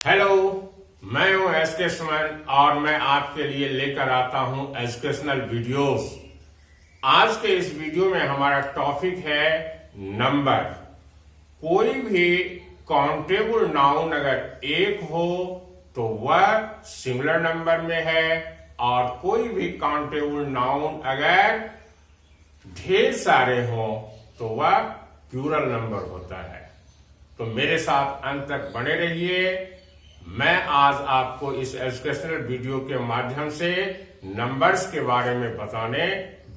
Hello, मैं हूं SK सुमन और मैं आपके लिए लेकर आता हूं एजुकेशनल वीडियोस। आज के इस वीडियो में हमारा टॉपिक है नंबर। कोई भी काउंटेबल नाउन अगर एक हो तो वह सिंगुलर नंबर में है और कोई भी काउंटेबल नाउन अगर ढेर सारे हों तो वह प्लूरल नंबर होता है। तो मेरे साथ अंत तक बने रहिए। मैं आज आपको इस एजुकेशनल वीडियो के माध्यम से नंबर्स के बारे में बताने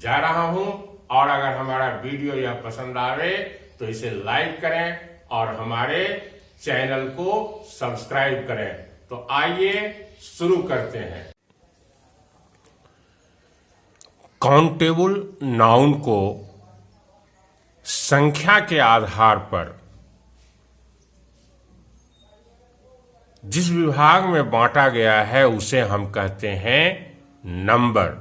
जा रहा हूं और अगर हमारा वीडियो यह पसंद आवे तो इसे लाइक करें और हमारे चैनल को सब्सक्राइब करें। तो आइए शुरू करते हैं। काउंटेबल नाउन को संख्या के आधार पर जिस विभाग में बांटा गया है उसे हम कहते हैं नंबर।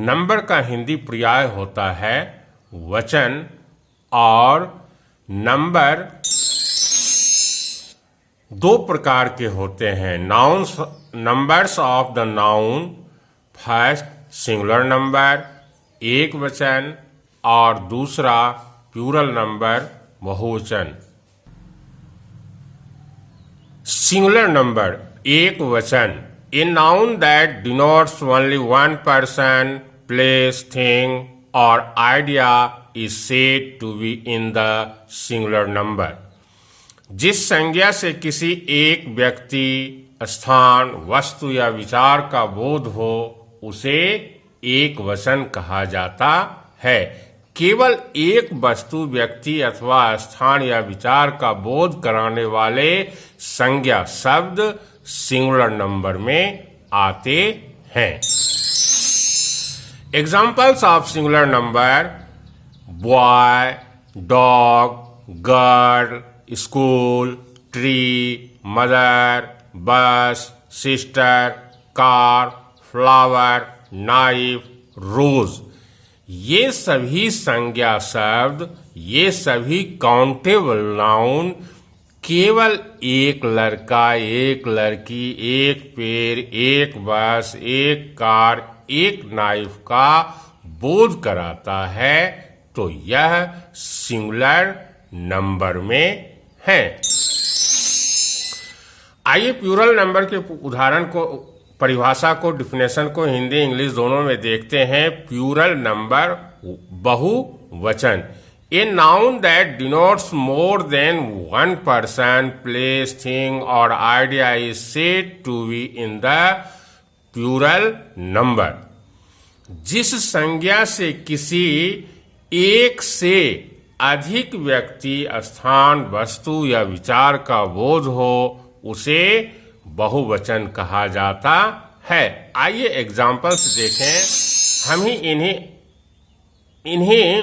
नंबर का हिंदी पर्याय होता है वचन और नंबर दो प्रकार के होते हैं। Nouns numbers of the noun, first singular number एक वचन और दूसरा प्लूरल नंबर बहुवचन। सिंगुलर नंबर एक वचन, a noun that denotes only one person, place, thing और idea is said to be in the singular number. जिस संज्ञा से किसी एक व्यक्ति, स्थान, वस्तु या विचार का बोध हो उसे एक वचन कहा जाता है। केवल एक वस्तु, व्यक्ति अथवा स्थान या विचार का बोध कराने वाले संज्ञा शब्द सिंगुलर नंबर में आते हैं। Examples of singular number: boy, dog, girl, school, tree, mother, बस, सिस्टर, कार, फ्लावर, नाइफ, रोज। ये सभी संज्ञा शब्द, ये सभी काउंटेबल नाउन केवल एक लड़का, एक लड़की, एक पेड़, एक बस, एक कार, एक नाइफ का बोध कराता है, तो यह सिंगुलर नंबर में है। आइए प्लूरल नंबर के उदाहरण को, परिभाषा को, डिफिनेशन को हिंदी इंग्लिश दोनों में देखते हैं। प्लूरल नंबर बहुवचन, a noun that denotes more than one person, place, thing और idea is said to be in the plural number. जिस संज्ञा से किसी एक से अधिक व्यक्ति, स्थान, वस्तु या विचार का बोध हो उसे बहुवचन कहा जाता है। आइए एग्जाम्पल्स देखें। हम ही इन्हीं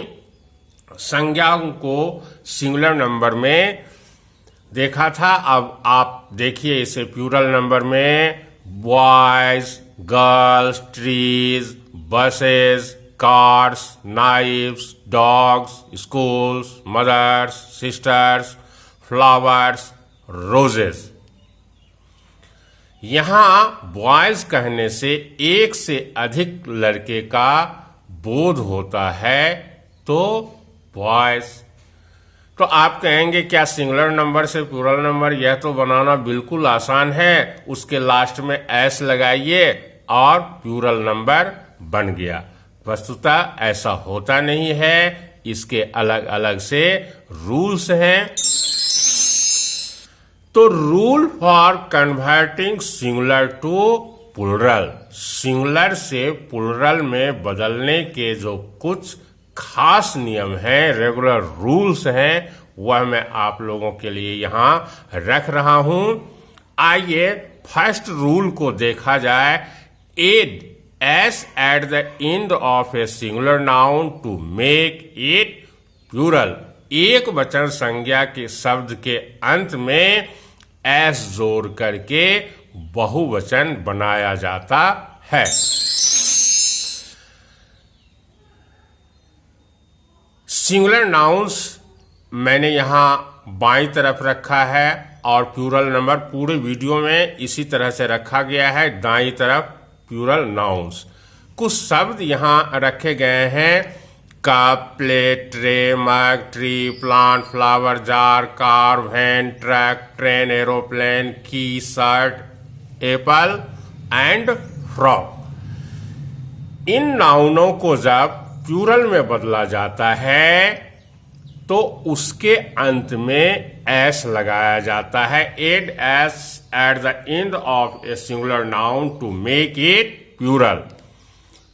संज्ञाओं को सिंगुलर नंबर में देखा था। अब आप देखिए इसे प्लूरल नंबर में: boys, girls, trees, buses, cars, knives, dogs, schools, mothers, sisters, flowers, roses. यहां बॉयज कहने से एक से अधिक लड़के का बोध होता है तो बॉयज। तो आप कहेंगे क्या सिंगुलर नंबर से प्लूरल नंबर, यह तो बनाना बिल्कुल आसान है, उसके लास्ट में एस लगाइए और प्लूरल नंबर बन गया। वस्तुतः ऐसा होता नहीं है, इसके अलग अलग से रूल्स हैं। तो rule for converting singular to plural, singular से प्लूरल में बदलने के जो कुछ खास नियम हैं, रेगुलर रूल्स हैं, वह मैं आप लोगों के लिए यहां रख रहा हूं। आइए फर्स्ट रूल को देखा जाए। Add s at the end of a singular noun to make it plural. एक वचन संज्ञा के शब्द के अंत में एस जोड़ करके बहुवचन बनाया जाता है। सिंगुलर नाउन्स मैंने यहां बाईं तरफ रखा है और प्लूरल नंबर पूरे वीडियो में इसी तरह से रखा गया है। दाईं तरफ प्लूरल नाउन्स। कुछ शब्द यहाँ रखे गए हैं। Cup, plate, tray, mug, tree, plant, flower, jar, car, van, truck, train, aeroplane, key, shirt, apple and frock. इन नाउनों को जब प्लूरल में बदला जाता है तो उसके अंत में एस लगाया जाता है। Add s at the end of a singular noun to make it plural.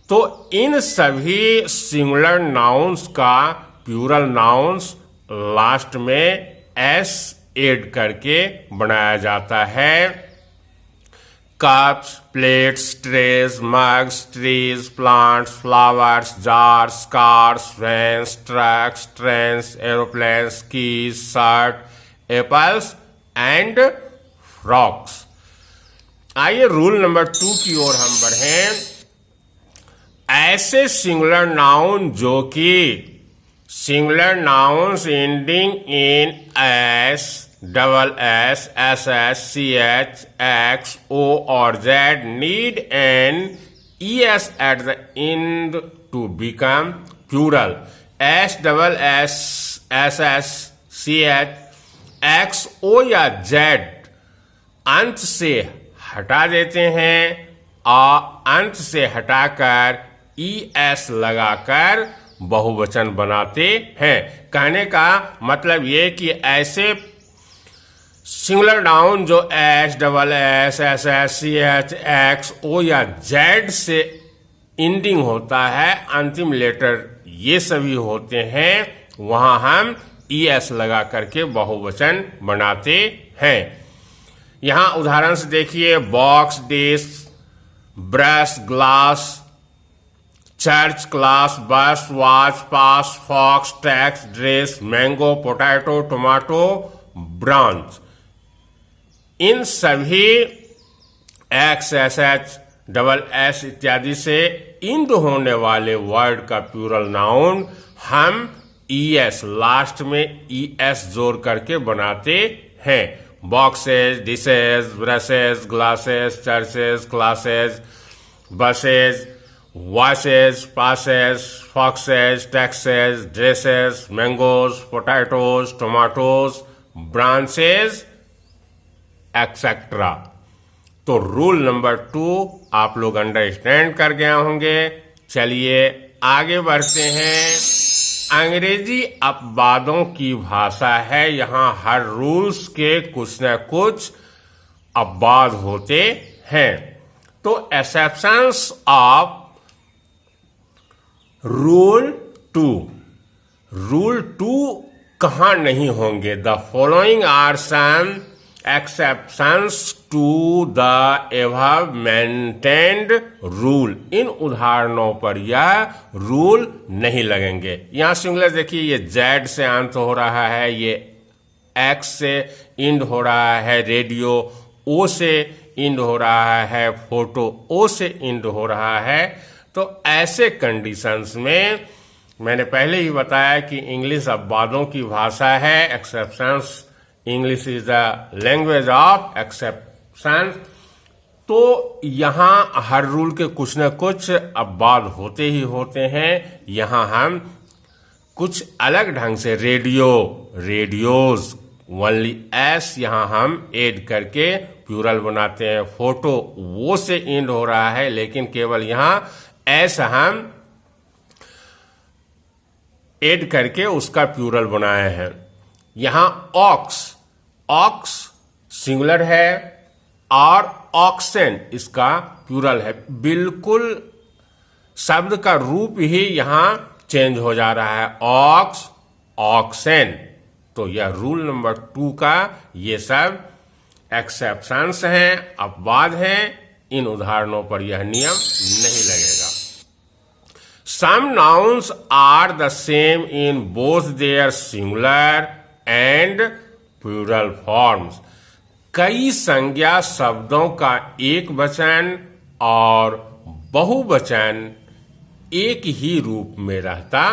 तो इन सभी सिंगुलर नाउन्स का प्लूरल नाउन्स लास्ट में एस एड करके बनाया जाता है। Cups, plates, trays, mugs, trees, plants, flowers, jars, cars, vans, trucks, trains, aeroplanes, keys, shirt, apples and frocks. आइए रूल नंबर 2 की ओर हम बढ़ें। ऐसे सिंगुलर नाउन जो कि singular nouns ending in S, double S, S S, C H, X, O और Z need an E S at the end to become plural. S, double S, S S, C H, X, O या Z अंत से हटा देते हैं और अंत से हटाकर ई एस लगाकर बहुवचन बनाते हैं। कहने का मतलब ये कि ऐसे सिंगुलर नाउन जो S, double S, S S, C H, X, O या जेड से एंडिंग होता है, अंतिम लेटर ये सभी होते हैं, वहां हम ई एस लगा करके बहुवचन बनाते हैं। यहां उदाहरण से देखिए। Box, dish, brush, glass, church, class, bus, watch, pass, fox, tax, dress, mango, potato, tomato, branch. इन सभी X, S H, double S इत्यादि से इंड होने वाले वर्ड का प्लूरल नाउन हम ई एस लास्ट में ई एस जोड़ करके बनाते हैं। Boxes, dishes, brushes, glasses, churches, classes, buses, watches, passes, foxes, taxes, dresses, mangoes, potatoes, tomatoes, branches etcetera. तो रूल नंबर 2 आप लोग अंडरस्टैंड कर गए होंगे। चलिए आगे बढ़ते हैं। अंग्रेजी अपवादों की भाषा है। यहाँ हर रूल्स के कुछ न कुछ अपवाद होते हैं। तो एक्सेप्शंस ऑफ रूल 2। रूल 2 कहाँ नहीं होंगे? The following are some exceptions to the above mentioned rule. इन उदाहरणों पर यह रूल नहीं लगेंगे। यहां सिंगुलर देखिए, ये जेड से अंत हो रहा है, ये एक्स से इंड हो रहा है, रेडियो ओ से इंड हो रहा है, फोटो ओ से इंड हो रहा है। तो ऐसे कंडीशंस में मैंने पहले ही बताया कि इंग्लिश अपवादों की भाषा है। Exceptions, English is the language of exceptions. तो यहां हर रूल के कुछ न कुछ अपवाद होते ही होते हैं। यहां हम कुछ अलग ढंग से रेडियोज, ओनली एस यहां हम ऐड करके प्लूरल बनाते हैं। फोटो वो से एंड हो रहा है, लेकिन केवल यहां एस हम ऐड करके उसका प्लूरल बनाए हैं। यहां ऑक्स सिंगुलर है और ऑक्सेन इसका प्लूरल है। बिल्कुल शब्द का रूप ही यहां चेंज हो जा रहा है, ऑक्स, ऑक्सेन। तो यह रूल नंबर 2 का ये सब एक्सेप्शंस हैं, अपवाद हैं। इन उदाहरणों पर यह नियम नहीं लगेगा। Some nouns are the same in both their singular and plural forms. कई संज्ञा शब्दों का एक वचन और बहुवचन एक ही रूप में रहता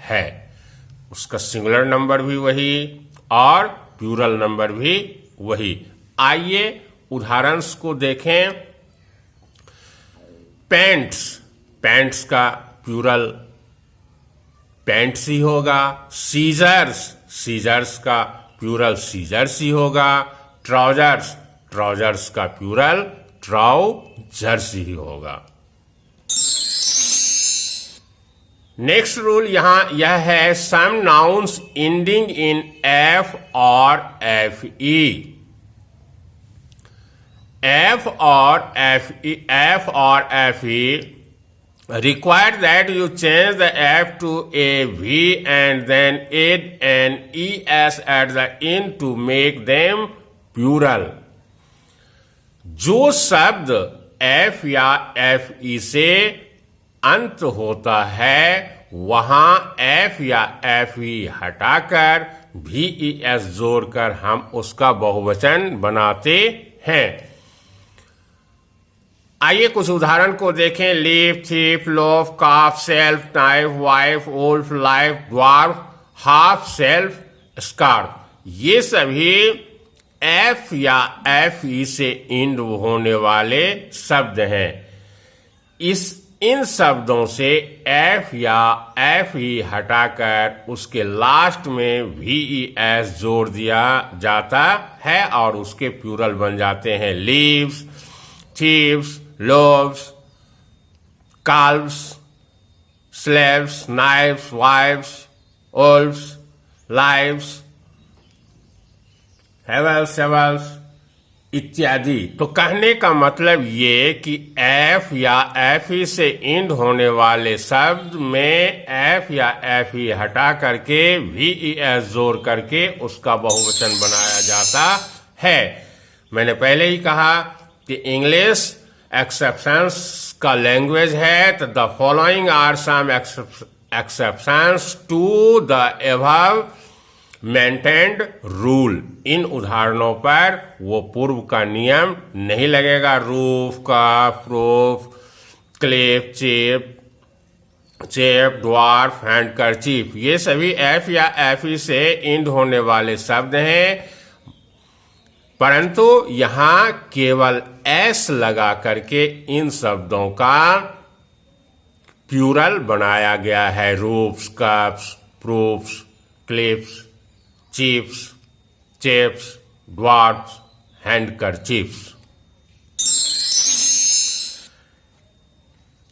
है। उसका सिंगुलर नंबर भी वही और प्लूरल नंबर भी वही। आइए उदाहरण को देखें। पैंट्स, पैंट्स का प्लूरल पैंट्स ही होगा। सीजर्स, सीजर्स का प्लूरल सीजर्स ही होगा। ट्राउजर्स, ट्राउजर्स का प्लूरल ट्राउजर्स ही होगा। नेक्स्ट रूल यहां यह है, some nouns ending in f और एफ ई। एफ और f e require that you change the F to a V and then add an ES at the end to make them plural. जो शब्द F या FE से अंत होता है वहां F या FE हटाकर VES जोड़कर हम उसका बहुवचन बनाते हैं। आइए कुछ उदाहरण को देखें। Leaf, thief, loaf, calf, self, knife, wife, wolf, life, dwarf, half, self, scarf, ये सभी एफ या एफ ई से इंड होने वाले शब्द हैं। इन शब्दों से एफ या एफ ई हटाकर उसके लास्ट में VES जोड़ दिया जाता है और उसके प्लूरल बन जाते हैं। Leaves, thieves, loaves, calves, slaves, knives, wives, wolves, lives, havels, इत्यादि। तो कहने का मतलब ये कि एफ या एफ ई से इंड होने वाले शब्द में एफ या एफ ई हटा करके VES जोड़ करके उसका बहुवचन बनाया जाता है। मैंने पहले ही कहा कि इंग्लिश एक्सेप्शंस का लैंग्वेज है, तो the following are some exceptions to the above mentioned rule. इन उदाहरणों पर वो पूर्व का नियम नहीं लगेगा। Roof, cuff, roof, cliff, chief, dwarf, handkerchief, ये सभी एफ या एफ ई से इंड होने वाले शब्द हैं, परंतु यहां केवल एस लगा करके इन शब्दों का प्लूरल बनाया गया है। Roofs, cuffs, proofs, cliffs, chiefs, chiefs, dwarfs, handkerchiefs.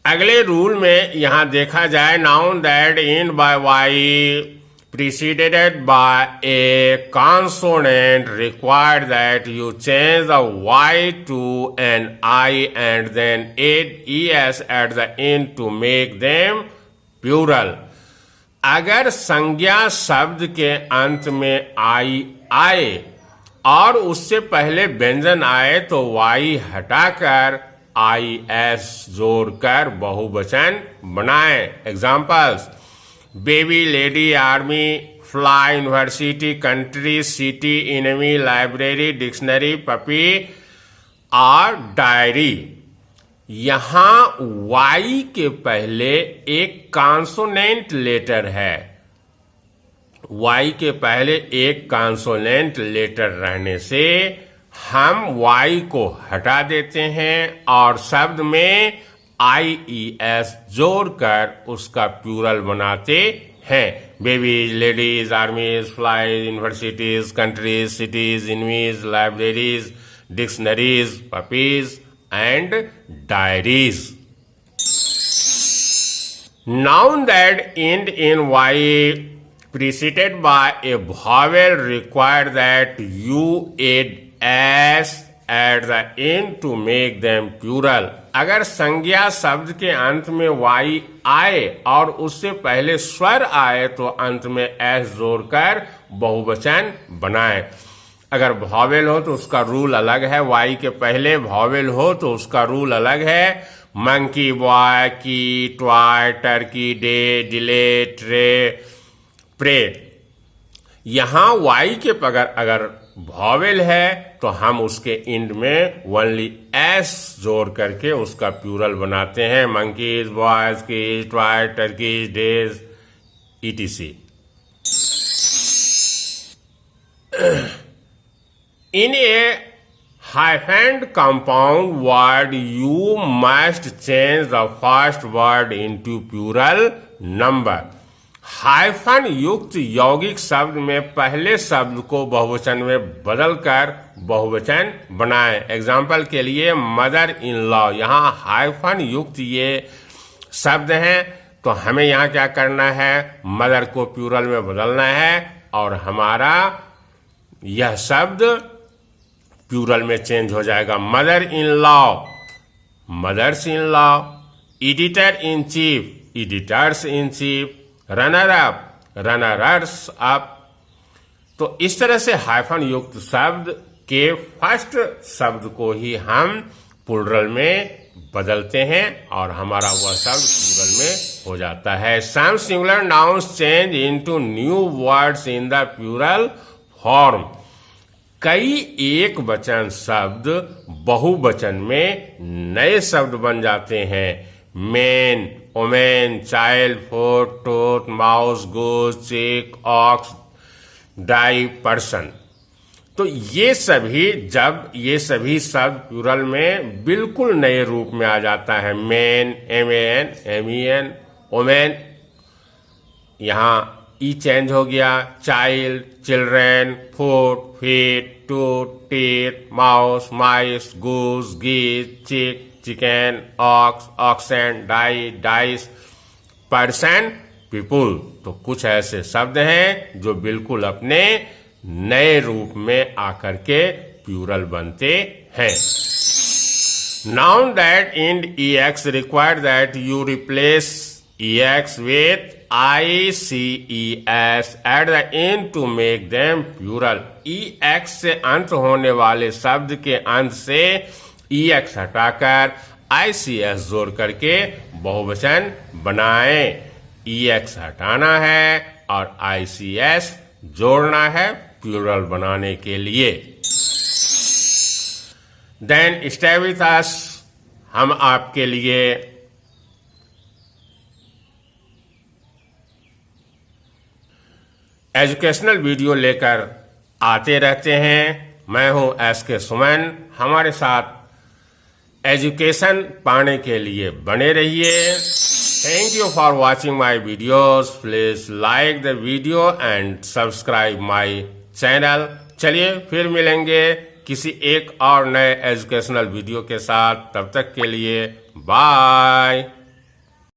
अगले रूल में यहां देखा जाए, noun that end by Y preceded by a consonant required that you change the Y to an I and then add ES at the end to make them plural. अगर संज्ञा शब्द के अंत में I आए और उससे पहले व्यंजन आए तो Y हटाकर IS जोड़कर बहुवचन बनाएं। Examples, baby, lady, army, fly, university, country, city, enemy, library, dictionary, puppy और डायरी। यहां वाई के पहले एक कॉन्सोनेंट लेटर है। वाई के पहले एक कॉन्सोनेंट लेटर रहने से हम वाई को हटा देते हैं और शब्द में IES जोड़कर उसका प्लूरल बनाते हैं। Babies, ladies, आर्मीज, flies, universities, countries, cities, enemies, libraries, dictionaries, puppies and diaries. Noun that and in Y preceded by a vowel require that you add S at the end to make them plural. अगर संज्ञा शब्द के अंत में Y आए और उससे पहले स्वर आए तो अंत में S जोड़कर बहुवचन बनाएं। अगर वॉवेल हो तो उसका रूल अलग है, Y के पहले वॉवेल हो तो उसका रूल अलग है। Monkey, boy, key, toy, turkey, day, delay, tray, pray. यहां Y के पगर अगर वॉवेल है तो हम उसके इंड में ओनली S जोड़ करके उसका प्लूरल बनाते हैं। Monkeys, boys, keys, toy, Turkey's, days, ETC। In a hyphened compound word, you must change the first word into plural number. Hyphen युक्त यौगिक शब्द में पहले शब्द को बहुवचन में बदलकर बहुवचन बनाएं। एग्जाम्पल के लिए मदर इन लॉ, यहाँ हाइफन युक्त ये शब्द हैं, तो हमें यहाँ क्या करना है, मदर को प्लूरल में बदलना है और हमारा यह शब्द प्लूरल में चेंज हो जाएगा। Mother in law, mothers in law, editor in chief, editors in chief, runner up, runners up. तो इस तरह से हाइफन युक्त शब्द के फर्स्ट शब्द को ही हम प्लूरल में बदलते हैं और हमारा वह शब्द प्लूरल में हो जाता है। Some singular nouns change into new words in the plural form. कई एक वचन शब्द बहुवचन में नए शब्द बन जाते हैं। मैन, वोमेन, चाइल्ड, फुट, टोट, माउस, गोज, चिक, ऑक्स, डाई, पर्सन। तो ये सभी शब्द प्लूरल में बिल्कुल नए रूप में आ जाता है। मैन, एमएन, एमईएन, वोमेन, यहाँ ई चेंज हो गया। Child, children, foot, feet, tooth, teeth, mouse, mice, goose, geese, chick, chicken, ox, oxen, die, dice, person, people. तो कुछ ऐसे शब्द हैं जो बिल्कुल अपने नए रूप में आकर के प्लूरल बनते हैं। Noun that and EX require that you replace EX with ICES at the end to make them plural. EX से अंत होने वाले शब्द के अंत से EX हटाकर ICS जोड़ करके बहुवचन बनाएं। EX हटाना है और ICS जोड़ना है प्लूरल बनाने के लिए। देन स्टे विथ अस, हम आपके लिए एजुकेशनल वीडियो लेकर आते रहते हैं। मैं हूं SK सुमन। हमारे साथ एजुकेशन पाने के लिए बने रहिए। Thank you for watching my videos. Please like the video and subscribe my channel. चलिए फिर मिलेंगे किसी एक और नए एजुकेशनल वीडियो के साथ। तब तक के लिए बाय।